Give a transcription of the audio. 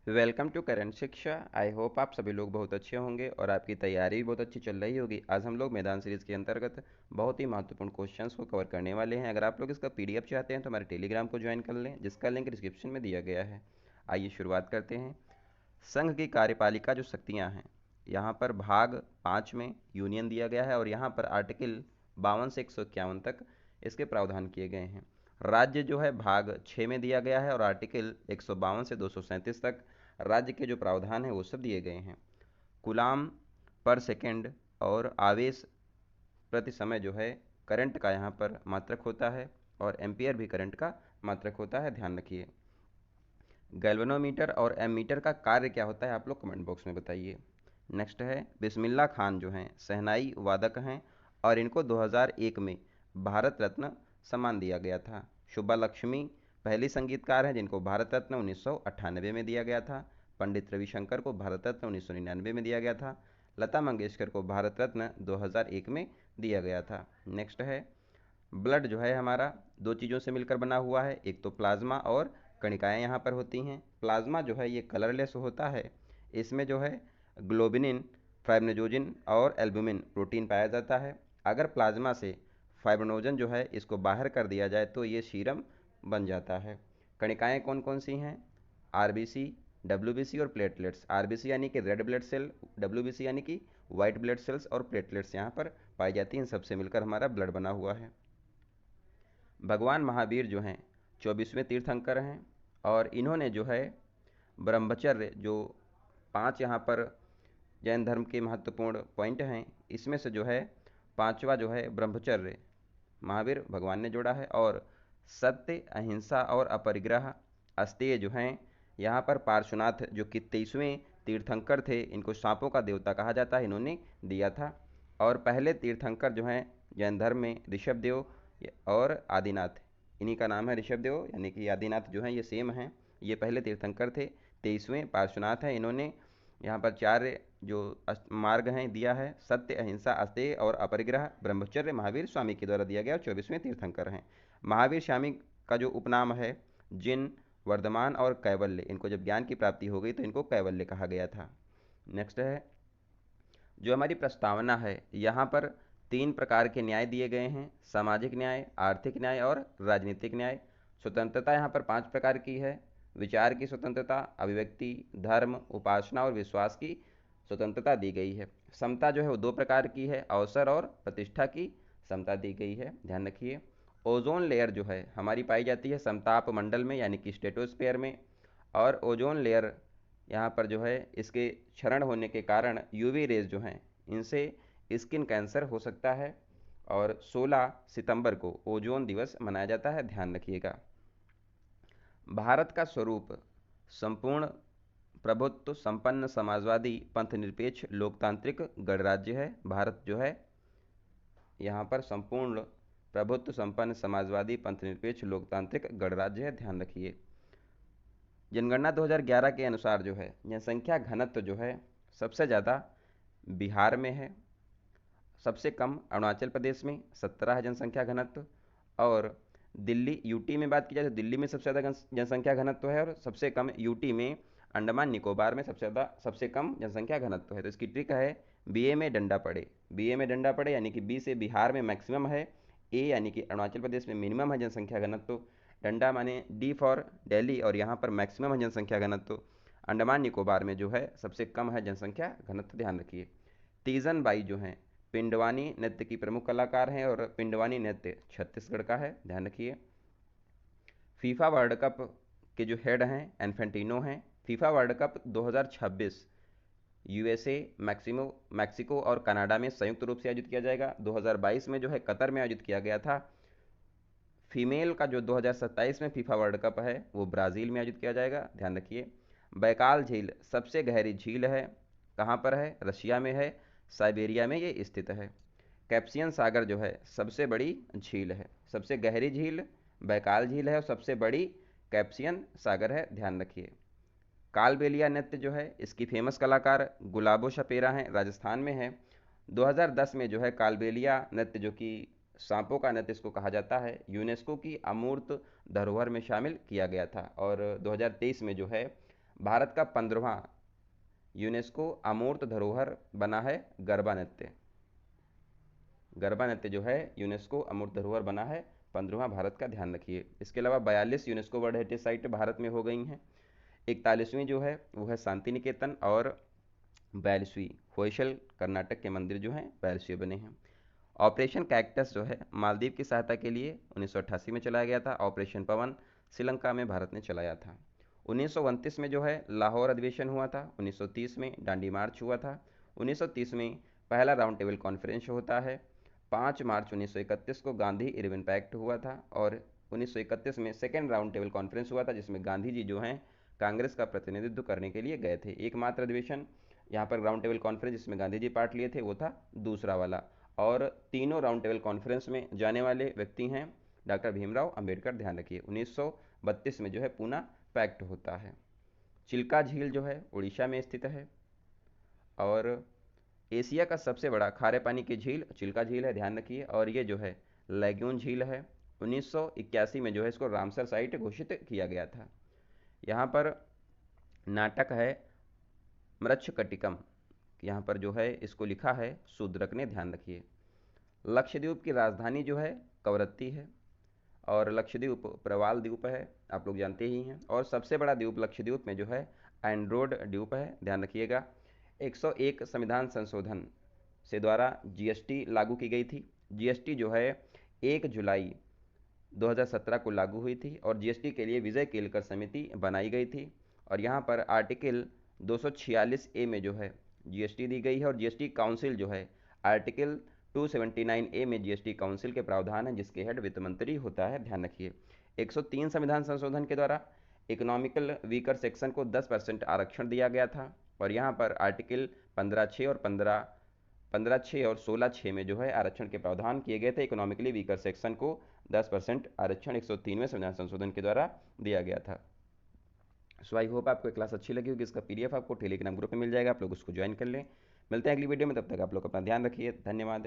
Welcome to current शिक्षा। I hope आप सभी लोग बहुत अच्छे होंगे और आपकी तैयारी भी बहुत अच्छी चल रही होगी। आज हम लोग मैदान सीरीज़ के अंतर्गत बहुत ही महत्वपूर्ण क्वेश्चंस को कवर करने वाले हैं। अगर आप लोग इसका पीडीएफ चाहते हैं तो हमारे टेलीग्राम को ज्वाइन कर लें, जिसका लिंक डिस्क्रिप्शन में दिया गया है। आइए शुरुआत करते हैं। संघ की कार्यपालिका जो शक्तियाँ हैं, यहाँ पर भाग 5 में यूनियन दिया गया है और यहाँ पर आर्टिकल 52 से 151 तक इसके प्रावधान किए गए हैं। राज्य जो है भाग 6 में दिया गया है और आर्टिकल 152 से 237 तक राज्य के जो प्रावधान हैं वो सब दिए गए हैं। गुलाम पर सेकंड और आवेश प्रति समय जो है करंट का यहाँ पर मात्रक होता है और एम्पियर भी करंट का मात्रक होता है, ध्यान रखिए। गैल्वेनोमीटर और एमीटर का कार्य क्या होता है, आप लोग कमेंट बॉक्स में बताइए। नेक्स्ट है बिस्मिल्लाह खान जो हैं शहनाई वादक हैं और इनको 2001 में भारत रत्न सम्मान दिया गया था। शुभा लक्ष्मी पहली संगीतकार हैं जिनको भारत रत्न 1998 में दिया गया था। पंडित रविशंकर को भारत रत्न 1999 में दिया गया था। लता मंगेशकर को भारत रत्न 2001 में दिया गया था। नेक्स्ट है ब्लड जो है हमारा दो चीज़ों से मिलकर बना हुआ है, एक तो प्लाज्मा और कणिकाएं यहाँ पर होती हैं। प्लाज्मा जो है ये कलरलेस होता है, इसमें जो है ग्लोबिनिन, फाइब्रिनोजन और एल्बुमिन प्रोटीन पाया जाता है। अगर प्लाज्मा से फाइब्रिनोजन जो है इसको बाहर कर दिया जाए तो ये सीरम बन जाता है। कणिकाएं कौन कौन सी हैं? आरबीसी, डब्ल्यूबीसी और प्लेटलेट्स। आरबीसी यानी कि रेड ब्लड सेल, डब्ल्यूबीसी यानी कि वाइट ब्लड सेल्स और प्लेटलेट्स यहाँ पर पाई जाती हैं। इन सबसे मिलकर हमारा ब्लड बना हुआ है। भगवान महावीर जो हैं 24वें तीर्थंकर हैं और इन्होंने जो है ब्रह्मचर्य जो 5 यहाँ पर जैन धर्म के महत्वपूर्ण पॉइंट हैं, इसमें से जो है 5वां जो है ब्रह्मचर्य महावीर भगवान ने जोड़ा है। और सत्य, अहिंसा और अपरिग्रह अस्तेय जो हैं यहाँ पर पार्श्वनाथ जो कि 23वें तीर्थंकर थे, इनको सांपों का देवता कहा जाता है, इन्होंने दिया था। और पहले तीर्थंकर जो हैं जैन धर्म में ऋषभदेव और आदिनाथ, इन्हीं का नाम है ऋषभदेव, यानी कि आदिनाथ जो हैं ये सेम हैं। ये पहले तीर्थंकर थे, 23वें पार्श्वनाथ हैं। इन्होंने यहाँ पर 4 जो मार्ग हैं दिया है, सत्य, अहिंसा, अस्तेय और अपरिग्रह। ब्रह्मचर्य महावीर स्वामी के द्वारा दिया गया और 24वें तीर्थंकर हैं। महावीर स्वामी का जो उपनाम है जिन, वर्धमान और कैवल्य, इनको जब ज्ञान की प्राप्ति हो गई तो इनको कैवल्य कहा गया था। नेक्स्ट है जो हमारी प्रस्तावना है, यहाँ पर 3 प्रकार के न्याय दिए गए हैं, सामाजिक न्याय, आर्थिक न्याय और राजनीतिक न्याय। स्वतंत्रता यहाँ पर 5 प्रकार की है। विचार की स्वतंत्रता, अभिव्यक्ति, धर्म, उपासना और विश्वास की स्वतंत्रता दी गई है। समता जो है वो 2 प्रकार की है, अवसर और प्रतिष्ठा की समता दी गई है, ध्यान रखिए। ओजोन लेयर जो है हमारी पाई जाती है समताप मंडल में, यानी कि स्ट्रेटोस्फेयर में। और ओजोन लेयर यहाँ पर जो है इसके क्षरण होने के कारण यूवी रेज जो हैं इनसे स्किन कैंसर हो सकता है। और 16 सितंबर को ओजोन दिवस मनाया जाता है, ध्यान रखिएगा। भारत का स्वरूप संपूर्ण प्रभुत्व संपन्न समाजवादी पंथ निरपेक्ष लोकतांत्रिक गणराज्य है। भारत जो है यहाँ पर संपूर्ण प्रभुत्व संपन्न समाजवादी पंथ निरपेक्ष लोकतांत्रिक गणराज्य है, ध्यान रखिए। जनगणना 2011 के अनुसार जो है जनसंख्या घनत्व जो है सबसे ज़्यादा बिहार में है, सबसे कम अरुणाचल प्रदेश में 17 है जनसंख्या घनत्व। और दिल्ली यूटी में बात की जाए तो दिल्ली में सबसे ज़्यादा जनसंख्या घनत्व है और सबसे कम यूटी में, अंडमान निकोबार में सबसे कम जनसंख्या घनत्व है। तो इसकी ट्रिक है बीए में डंडा पड़े, बीए में डंडा पड़े, यानी कि बी से बिहार में मैक्सिमम है, ए यानी कि अरुणाचल प्रदेश में मिनिमम है जनसंख्या घनत्व, डंडा माने डी फॉर दिल्ली और यहाँ पर मैक्सिमम है जनसंख्या घनत्व। अंडमान निकोबार में जो है सबसे कम है जनसंख्या घनत्व, ध्यान रखिए। तीजन बाई जो हैं पिंडवानी नृत्य की प्रमुख कलाकार हैं और पिंडवानी नृत्य छत्तीसगढ़ का है, ध्यान रखिए। फीफा वर्ल्ड कप के जो हेड हैं एन्फेंटिनो हैं। FIFA world cup 2026 USA, Mexico और कनाडा में संयुक्त रूप से आयोजित किया जाएगा। 2022 में जो है कतर में आयोजित किया गया था। फीमेल का जो 2027 में फीफा वर्ल्ड कप है वो ब्राज़ील में आयोजित किया जाएगा, ध्यान रखिए। बैकाल झील सबसे गहरी झील है, कहाँ पर है? रशिया में है, साइबेरिया में ये स्थित है। कैप्सियन सागर जो है सबसे बड़ी झील है, सबसे गहरी झील बैकाल झील है और सबसे बड़ी कैप्सियन सागर है, ध्यान रखिए। कालबेलिया नृत्य जो है इसकी फेमस कलाकार गुलाबो शपेरा हैं, राजस्थान में है। 2010 में जो है कालबेलिया नृत्य जो कि सांपों का नृत्य इसको कहा जाता है, यूनेस्को की अमूर्त धरोहर में शामिल किया गया था। और 2023 में जो है भारत का 15वां यूनेस्को अमूर्त धरोहर बना है गरबा नृत्य। गरबा नृत्य जो है यूनेस्को अमूर्त धरोहर बना है 15वां भारत का, ध्यान रखिए। इसके अलावा 42 UNESCO world heritage site Bharat में हो गई हैं। 41वीं जो है वो है शांति निकेतन, और 42वीं होयसल कर्नाटक के मंदिर जो हैं 42वें बने हैं। ऑपरेशन कैक्टस जो है मालदीव की सहायता के लिए 1988 में चलाया गया था। ऑपरेशन पवन श्रीलंका में भारत ने चलाया था। 1929 में जो है लाहौर अधिवेशन हुआ था। 1930 में डांडी मार्च हुआ था। 1930 में पहला राउंड टेबल कॉन्फ्रेंस होता है। 5 मार्च 1931 को गांधी इरविन पैक्ट हुआ था, और 1931 में सेकेंड राउंड टेबल कॉन्फ्रेंस हुआ था, जिसमें गांधी जी जो हैं कांग्रेस का प्रतिनिधित्व करने के लिए गए थे। एकमात्र अधिवेशन यहाँ पर राउंड टेबल कॉन्फ्रेंस जिसमें गांधी जी पार्ट लिए थे वो था दूसरा वाला। और तीनों राउंड टेबल कॉन्फ्रेंस में जाने वाले व्यक्ति हैं डॉक्टर भीमराव अंबेडकर, ध्यान रखिए। 1932 में जो है पूना पैक्ट होता है। चिल्का झील जो है उड़ीसा में स्थित है, और एशिया का सबसे बड़ा खारे पानी की झील चिल्का झील है, ध्यान रखिए। और ये जो है लैगून झील है। 1981 में जो है इसको रामसर साइट घोषित किया गया था। यहाँ पर नाटक है मृच्छकटिकम, यहाँ पर जो है इसको लिखा है शूद्रक ने, ध्यान रखिए। लक्षद्वीप की राजधानी जो है कवरत्ती है, और लक्षद्वीप प्रवाल द्वीप है, आप लोग जानते ही हैं। और सबसे बड़ा द्वीप लक्षद्वीप में जो है एंड्रोड द्वीप है, ध्यान रखिएगा। 101 संविधान संशोधन से द्वारा जीएसटी लागू की गई थी। जीएसटी जो है 1 जुलाई 2017 को लागू हुई थी, और जीएसटी के लिए विजय केलकर समिति बनाई गई थी। और यहाँ पर आर्टिकल 246 ए में जो है जीएसटी दी गई है, और जीएसटी काउंसिल जो है आर्टिकल 279 ए में जीएसटी काउंसिल के प्रावधान है, जिसके हेड वित्त मंत्री होता है, ध्यान रखिए। 103 संविधान संशोधन के द्वारा इकोनॉमिकल वीकर सेक्शन को 10% आरक्षण दिया गया था, और यहाँ पर आर्टिकल 15(6) और 15(6) और 16(6) में जो है आरक्षण के प्रावधान किए गए थे। इकोनॉमिकली वीकर सेक्शन को 10% आरक्षण 103वें संविधान संशोधन के द्वारा दिया गया था। सो आई होप आपको क्लास अच्छी लगी होगी। इसका पीडीएफ आपको टेलीग्राम ग्रुप में मिल जाएगा, आप लोग उसको ज्वाइन कर लें। मिलते हैं अगली वीडियो में, तब तक आप लोग अपना ध्यान रखिए। धन्यवाद।